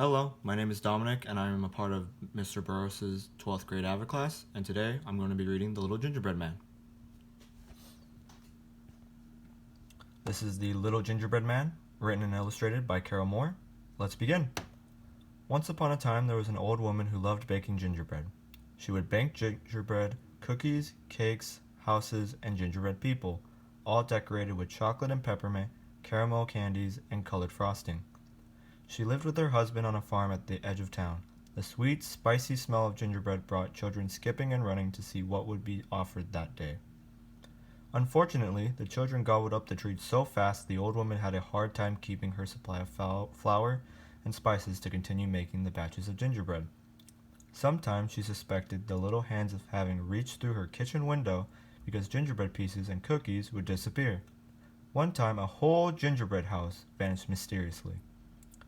Hello, my name is Dominic, and I am a part of Mr. Burrows' 12th grade AVID class, and today I'm going to be reading The Little Gingerbread Man. This is The Little Gingerbread Man, written and illustrated by Carol Moore. Let's begin. Once upon a time, there was an old woman who loved baking gingerbread. She would bake gingerbread cookies, cakes, houses, and gingerbread people, all decorated with chocolate and peppermint, caramel candies, and colored frosting. She lived with her husband on a farm at the edge of town. The sweet, spicy smell of gingerbread brought children skipping and running to see what would be offered that day. Unfortunately, the children gobbled up the treats so fast the old woman had a hard time keeping her supply of flour and spices to continue making the batches of gingerbread. Sometimes she suspected the little hands of having reached through her kitchen window because gingerbread pieces and cookies would disappear. One time, a whole gingerbread house vanished mysteriously.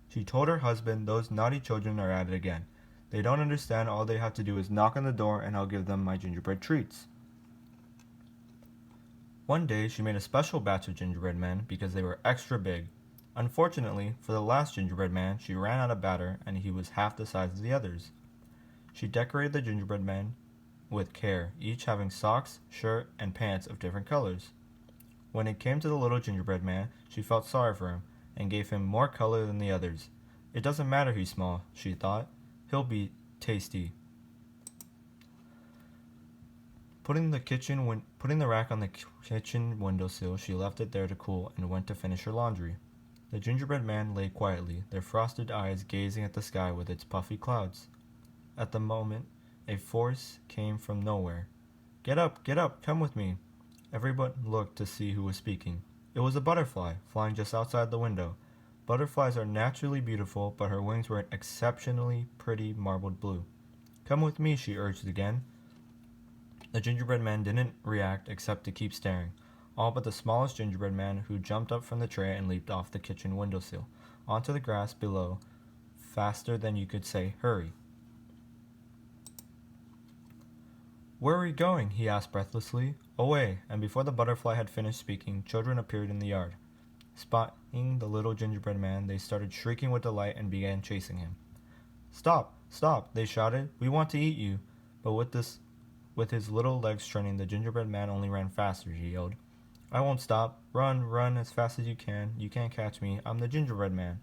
She told her husband, "Those naughty children are at it again. They don't understand. All they have to do is knock on the door and I'll give them my gingerbread treats." One day she made a special batch of gingerbread men because they were extra big. Unfortunately, for the last gingerbread man, she ran out of batter and he was half the size of the others. She decorated the gingerbread men with care, each having socks, shirt, and pants of different colors. When it came to the little gingerbread man, she felt sorry for him and gave him more color than the others. It doesn't matter he's small, she thought. He'll be tasty. Putting the rack on the kitchen windowsill, she left it there to cool and went to finish her laundry. The gingerbread man lay quietly, their frosted eyes gazing at the sky with its puffy clouds. At the moment, a voice came from nowhere. Get up, come with me." Everyone looked to see who was speaking. It was a butterfly, flying just outside the window. Butterflies are naturally beautiful, but her wings were exceptionally pretty marbled blue. "Come with me," she urged again. The gingerbread man didn't react except to keep staring, all but the smallest gingerbread man, who jumped up from the tray and leaped off the kitchen windowsill, onto the grass below, faster than you could say, "Hurry." "Where are we going?" he asked breathlessly. "Away," and before the butterfly had finished speaking, children appeared in the yard. Spotting the little gingerbread man, they started shrieking with delight and began chasing him. "Stop, stop," they shouted. "We want to eat you." But with his little legs training, the gingerbread man only ran faster, he yelled. "I won't stop. Run, run as fast as you can. You can't catch me. I'm the gingerbread man."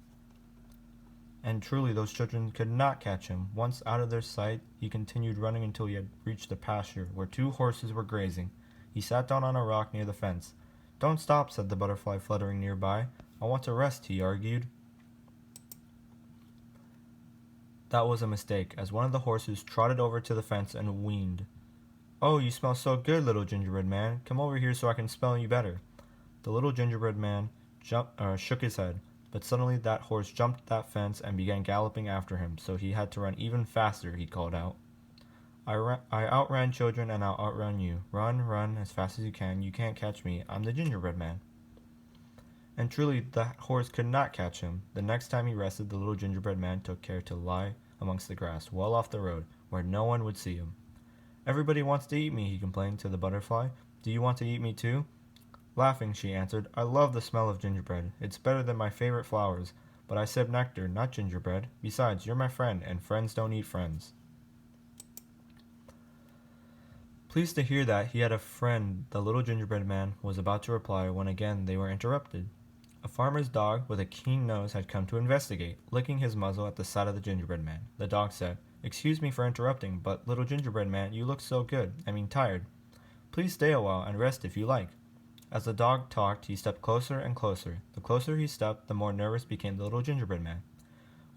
And truly those children could not catch him. Once out of their sight, he continued running until he had reached a pasture where 2 horses were grazing. He sat down on a rock near the fence. "Don't stop," said the butterfly fluttering nearby. "I want to rest," he argued. That was a mistake, as one of the horses trotted over to the fence and whined. "Oh, you smell so good, little gingerbread man. Come over here so I can smell you better." The little gingerbread man shook his head, but suddenly that horse jumped that fence and began galloping after him, so he had to run even faster, he called out. I outran children and I'll outrun you. Run, run as fast as you can. You can't catch me. I'm the gingerbread man." And truly, the horse could not catch him. The next time he rested, the little gingerbread man took care to lie amongst the grass, well off the road, where no one would see him. "Everybody wants to eat me," he complained to the butterfly. "Do you want to eat me too?" Laughing, she answered, "I love the smell of gingerbread. It's better than my favorite flowers. But I sip nectar, not gingerbread. Besides, you're my friend, and friends don't eat friends." Pleased to hear that he had a friend, the little gingerbread man was about to reply when again they were interrupted. A farmer's dog with a keen nose had come to investigate, licking his muzzle at the sight of the gingerbread man. The dog said, "Excuse me for interrupting, but little gingerbread man, you look so good, tired. Please stay a while and rest if you like." As the dog talked, he stepped closer and closer. The closer he stepped, the more nervous became the little gingerbread man.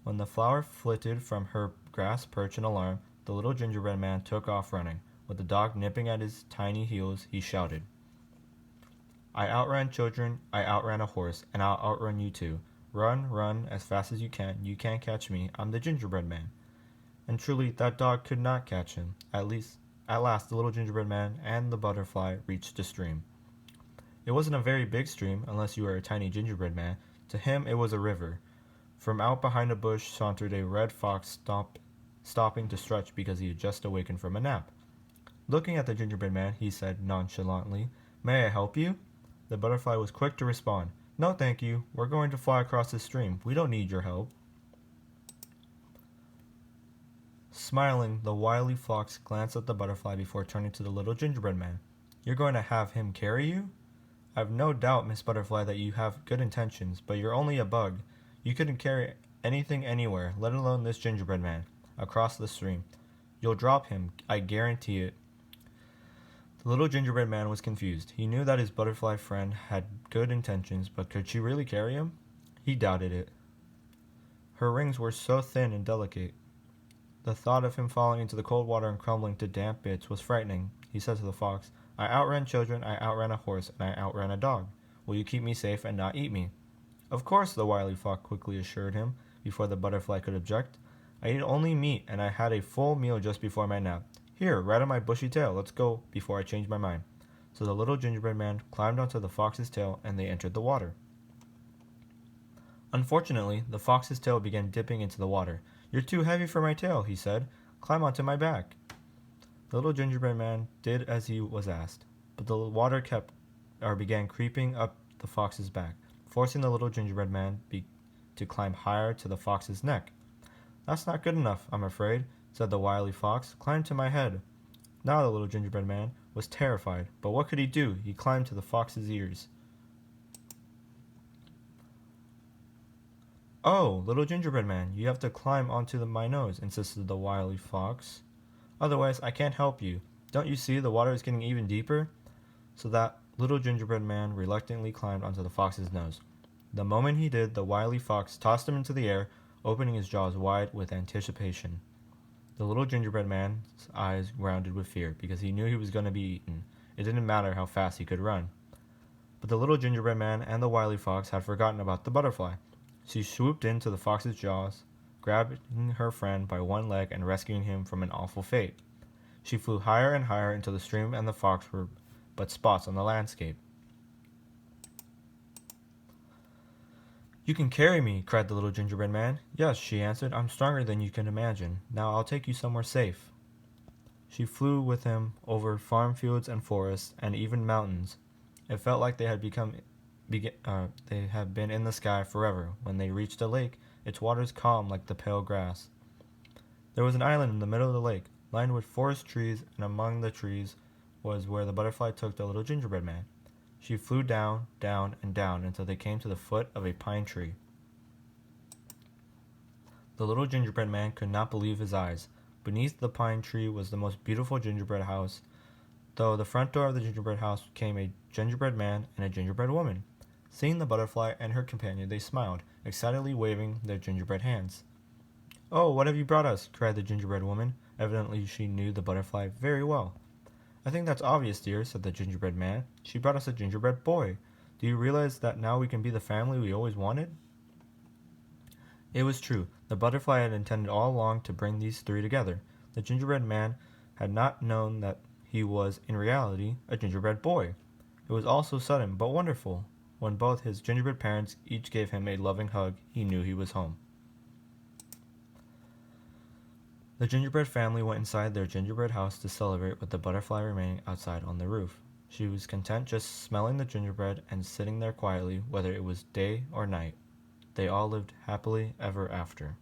When the flower flitted from her grass perch in alarm, the little gingerbread man took off running. With the dog nipping at his tiny heels, he shouted, "I outran children, I outran a horse, and I'll outrun you too. Run, run as fast as you can. You can't catch me. I'm the gingerbread man." And truly, that dog could not catch him. At last, the little gingerbread man and the butterfly reached a stream. It wasn't a very big stream, unless you were a tiny gingerbread man. To him, it was a river. From out behind a bush sauntered a red fox, stopping to stretch because he had just awakened from a nap. Looking at the gingerbread man, he said nonchalantly, "May I help you?" The butterfly was quick to respond, "No, thank you. We're going to fly across the stream. We don't need your help." Smiling, the wily fox glanced at the butterfly before turning to the little gingerbread man. You're going to have him carry you? I've no doubt, Miss Butterfly, that you have good intentions, but you're only a bug. You couldn't carry anything anywhere, let alone this gingerbread man, across the stream. You'll drop him, I guarantee it. The little gingerbread man was confused. He knew that his butterfly friend had good intentions, but could she really carry him? He doubted it. Her rings were so thin and delicate. The thought of him falling into the cold water and crumbling to damp bits was frightening. He said to the fox, I outran children, I outran a horse, and I outran a dog. Will you keep me safe and not eat me? Of course, the wily fox quickly assured him, before the butterfly could object. I eat only meat, and I had a full meal just before my nap. Here, right on my bushy tail, let's go before I change my mind. So the little gingerbread man climbed onto the fox's tail, and they entered the water. Unfortunately, the fox's tail began dipping into the water. You're too heavy for my tail, he said. Climb onto my back. The little gingerbread man did as he was asked, but the water began creeping up the fox's back, forcing the little gingerbread man to climb higher to the fox's neck. That's not good enough, I'm afraid, said the wily fox. Climb to my head. Now the little gingerbread man was terrified, but what could he do? He climbed to the fox's ears. Oh, little gingerbread man, you have to climb onto my nose, insisted the wily fox. Otherwise, I can't help you. Don't you see the water is getting even deeper? So that little gingerbread man reluctantly climbed onto the fox's nose. The moment he did, the wily fox tossed him into the air, opening his jaws wide with anticipation. The little gingerbread man's eyes rounded with fear, because he knew he was going to be eaten. It didn't matter how fast he could run. But the little gingerbread man and the wily fox had forgotten about the butterfly. She swooped into the fox's jaws, grabbing her friend by one leg and rescuing him from an awful fate. She flew higher and higher until the stream and the fox were but spots on the landscape. You can carry me, cried the little gingerbread man. Yes, she answered, I'm stronger than you can imagine. Now I'll take you somewhere safe. She flew with him over farm fields and forests and even mountains. It felt like they had been in the sky forever. When they reached a lake, its waters calm like the pale grass. There was an island in the middle of the lake, lined with forest trees, and among the trees was where the butterfly took the little gingerbread man. She flew down, down, and down until they came to the foot of a pine tree. The little gingerbread man could not believe his eyes. Beneath the pine tree was the most beautiful gingerbread house. Though the front door of the gingerbread house came a gingerbread man and a gingerbread woman. Seeing the butterfly and her companion, they smiled, excitedly waving their gingerbread hands. Oh, what have you brought us? Cried the gingerbread woman. Evidently she knew the butterfly very well. I think that's obvious, dear, said the gingerbread man. She brought us a gingerbread boy. Do you realize that now we can be the family we always wanted? It was true. The butterfly had intended all along to bring these three together. The gingerbread man had not known that he was, in reality, a gingerbread boy. It was all so sudden, but wonderful. When both his gingerbread parents each gave him a loving hug, he knew he was home. The gingerbread family went inside their gingerbread house to celebrate with the butterfly remaining outside on the roof. She was content just smelling the gingerbread and sitting there quietly, whether it was day or night. They all lived happily ever after.